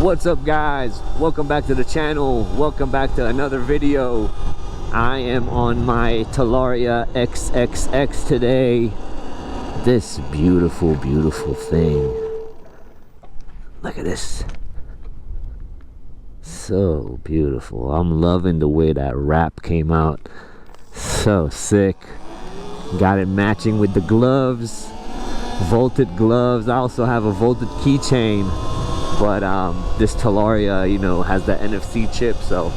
What's up, guys? Welcome back to the channel. Welcome back to another video. I am on my Talaria XXX today. This beautiful thing. Look at this. So beautiful. I'm loving the way that wrap came out. So sick. Got it matching with the gloves, volted gloves. I also have a volted keychain, but this Talaria, you know, has the NFC chip, so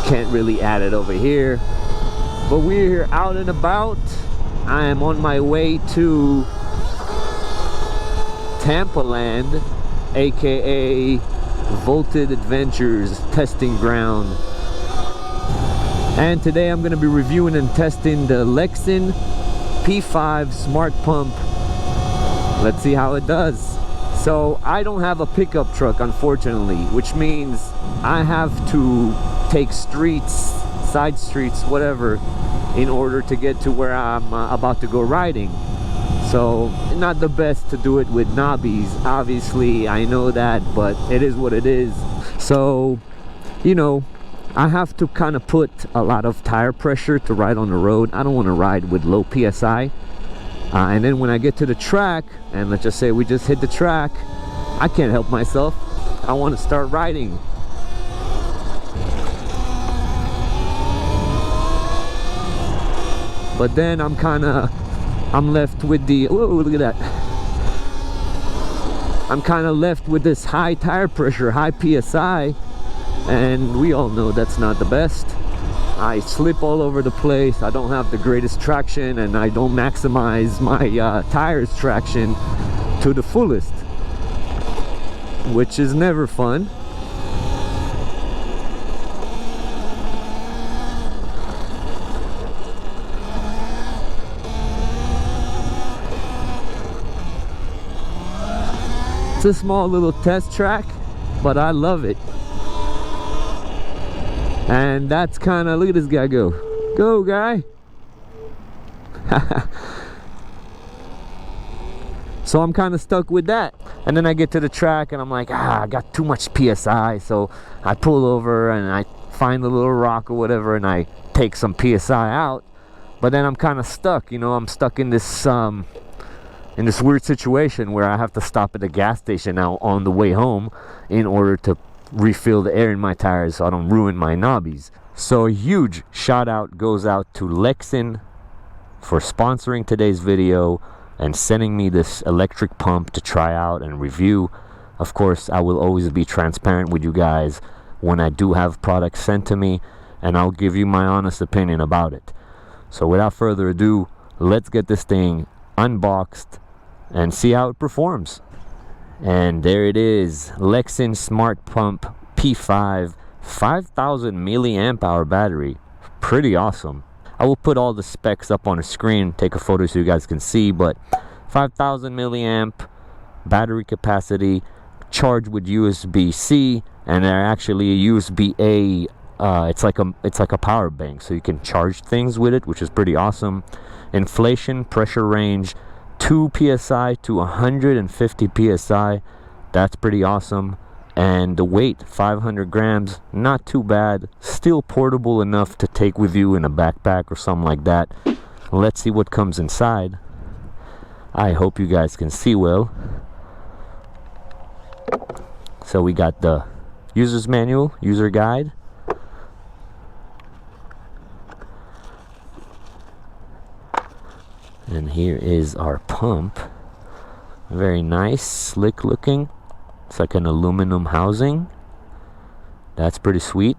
can't really add it over here. But we're here out and about. I am on my way to Tampa Land, aka VoltedAdventures testing ground. And today I'm going to be reviewing and testing the LEXIN P5 Smart Pump. Let's see how it does. So I don't have a pickup truck, unfortunately, which means I have to take streets, side streets, whatever, in order to get to where I'm about to go riding. So not the best to do it with knobbies, obviously, I know that, but it is what it is. So, you know, I have to kind of put a lot of tire pressure to ride on the road. I don't want to ride with low PSI. And then when I get to the track, and let's just say we just hit the track, I can't help myself. I want to start riding. But then I'm left with the, whoa, look at that. I'm kind of left with this high tire pressure, high PSI. And we all know that's not the best. I slip all over the place. I don't have the greatest traction, and I don't maximize my tires traction to the fullest, which is never fun. It's a small little test track, but I love it. And that's kind of, look at this guy go. Go, guy. So I'm kind of stuck with that. And then I get to the track and I'm like, I got too much PSI. So I pull over and I find a little rock or whatever and I take some PSI out. But then I'm kind of stuck, you know, I'm stuck in this weird situation where I have to stop at the gas station now on the way home in order to refill the air in my tires so I don't ruin my knobbies. So a huge shout out goes out to LEXIN for sponsoring today's video and sending me this electric pump to try out and review. Of course, I will always be transparent with you guys when I do have products sent to me, and I'll give you my honest opinion about it. So without further ado, let's get this thing unboxed and see how it performs. And there it is, LEXIN Smart Pump P5, 5000 milliamp hour battery. Pretty awesome. I will put all the specs up on the screen, take a photo so you guys can see, but 5000 milliamp battery capacity, charged with USB-C, and they're actually a USB-A. It's like a power bank, so you can charge things with it, which is pretty awesome. Inflation pressure range 2 psi to 150 psi. That's pretty awesome. And the weight, 500 grams, not too bad. Still portable enough to take with you in a backpack or something like that. Let's see what comes inside. I hope you guys can see well. So we got the user's manual, user guide. And here is our pump. Very nice, slick looking. It's like an aluminum housing. That's pretty sweet.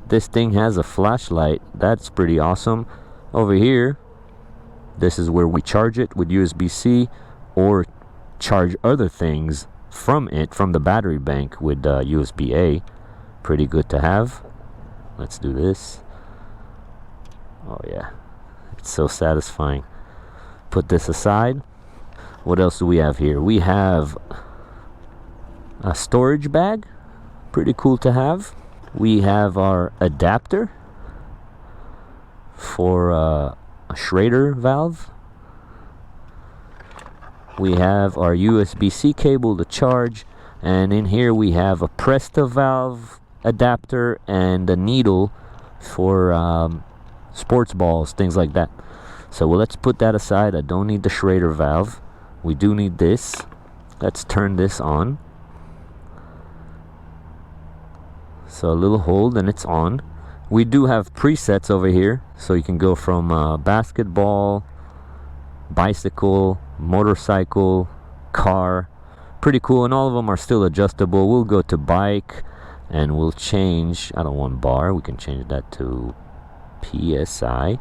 This thing has a flashlight. That's pretty awesome. Over here, this is where we charge it with USB-C or charge other things from it, from the battery bank with USB-A. Pretty good to have. Let's do this. Oh yeah, it's so satisfying. Put this aside. What else do we have here? We have a storage bag, pretty cool to have. We have our adapter for a Schrader valve. We have our USB-C cable to charge, And in here we have a Presta valve adapter and a needle for sports balls, things like that. So let's put that aside. I don't need the Schrader valve. We do need this. Let's turn this on. So a little hold and it's on. We do have presets over here, so you can go from basketball, bicycle, motorcycle, car. Pretty cool, and all of them are still adjustable. We'll go to bike and we'll change, I don't want bar, we can change that to PSI.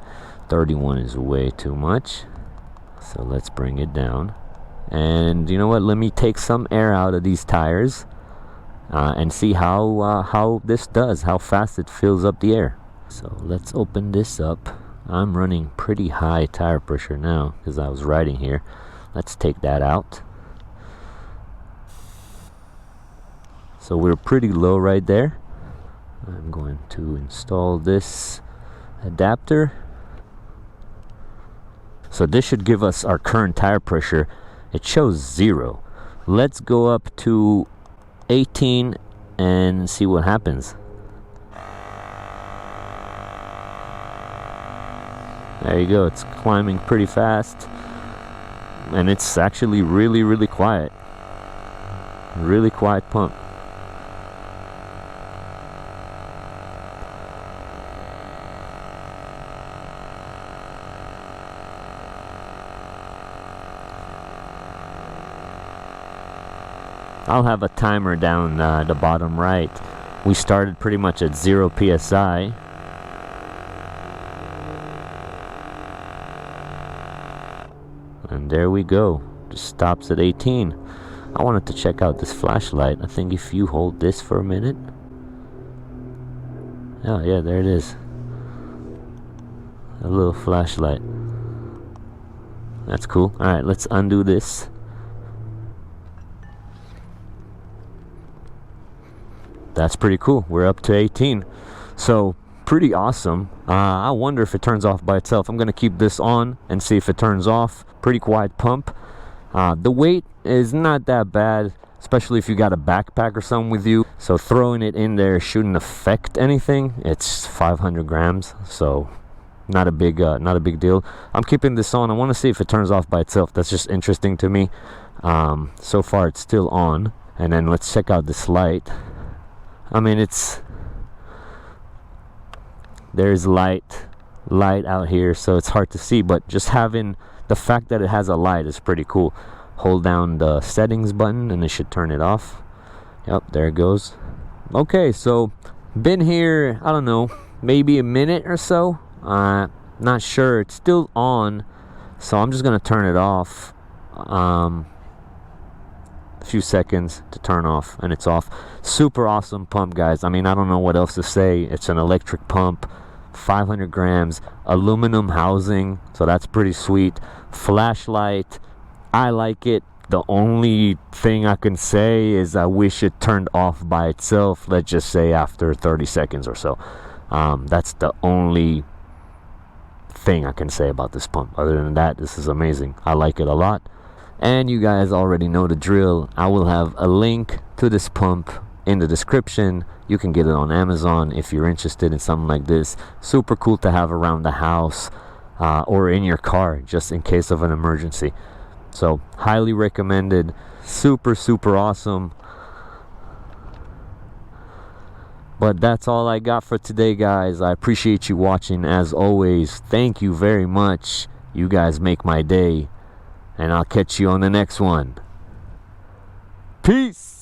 31 is way too much, so let's bring it down. And you know what, let me take some air out of these tires and see how this does, how fast it fills up the air. So let's open this up. I'm running pretty high tire pressure now because I was riding here. Let's take that out. So we're pretty low right there. I'm going to install this adapter. So this should give us our current tire pressure. It shows 0. Let's go up to 18 and see what happens. There you go, it's climbing pretty fast. And it's actually really, really quiet. Really quiet pump. I'll have a timer down the bottom right. We started pretty much at 0 PSI. And there we go. Just stops at 18. I wanted to check out this flashlight. I think if you hold this for a minute. Oh yeah, there it is. A little flashlight. That's cool. Alright, let's undo this. That's pretty cool. We're up to 18. So pretty awesome. I wonder if it turns off by itself. I'm gonna keep this on and see if it turns off. Pretty quiet pump. The weight is not that bad, especially if you got a backpack or something with you. So throwing it in there shouldn't affect anything. It's 500 grams, so not a big deal. I'm keeping this on. I want to see if it turns off by itself. That's just interesting to me. So far it's still on. And then let's check out this light. I mean, there's light out here, so it's hard to see, but just having the fact that it has a light is pretty cool. Hold down the settings button and it should turn it off. Yep, there it goes. Okay, so been here, I don't know, maybe a minute or so. Not sure. It's still on, so I'm just gonna turn it off. A few seconds to turn off, and it's off. Super awesome pump, guys. I mean, I don't know what else to say. It's an electric pump, 500 grams, aluminum housing, so that's pretty sweet. Flashlight, I like it. The only thing I can say is I wish it turned off by itself, let's just say after 30 seconds or so. That's the only thing I can say about this pump. Other than that, this is amazing. I like it a lot. And you guys already know the drill. I will have a link to this pump in the description. You can get it on Amazon if you're interested in something like this. Super cool to have around the house or in your car, just in case of an emergency. So highly recommended. Super, super awesome. But that's all I got for today, guys. I appreciate you watching as always. Thank you very much. You guys make my day. And I'll catch you on the next one. Peace.